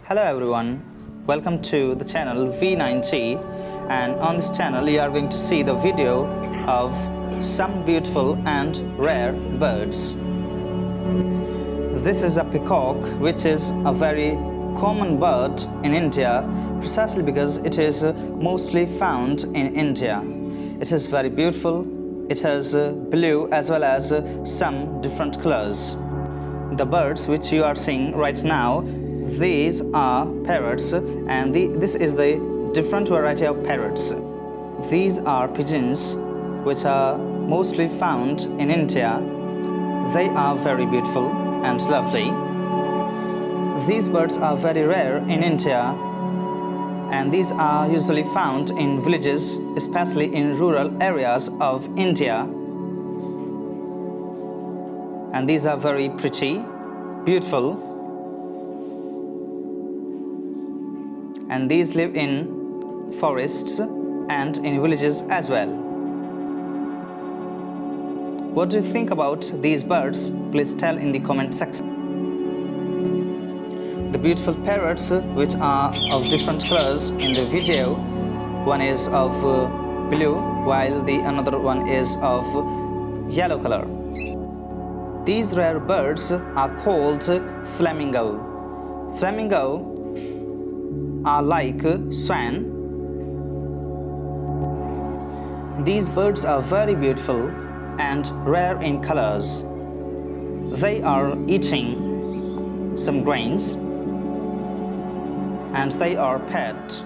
Hello everyone, welcome to the channel V9T, and on this channel you are going to see the video of some beautiful and rare birds. This is a peacock, which is a very common bird in India precisely because it is mostly found in India. It is very beautiful. It has blue as well as some different colors. The birds which you are seeing right now, these are parrots, and this is the different variety of parrots. These are pigeons which are mostly found in India. They are very beautiful and lovely. These birds are very rare in India, and these are usually found in villages, especially in rural areas of India. And these are very pretty, beautiful, and these live in forests and in villages as well. What do you think about these birds? Please tell in the comment section. The beautiful parrots which are of different colors in the video, one is of blue while the another one is of yellow color. These rare birds are called flamingo. Flamingo are like swan. These birds are very beautiful and rare in colors. They are eating some grains and they are pet.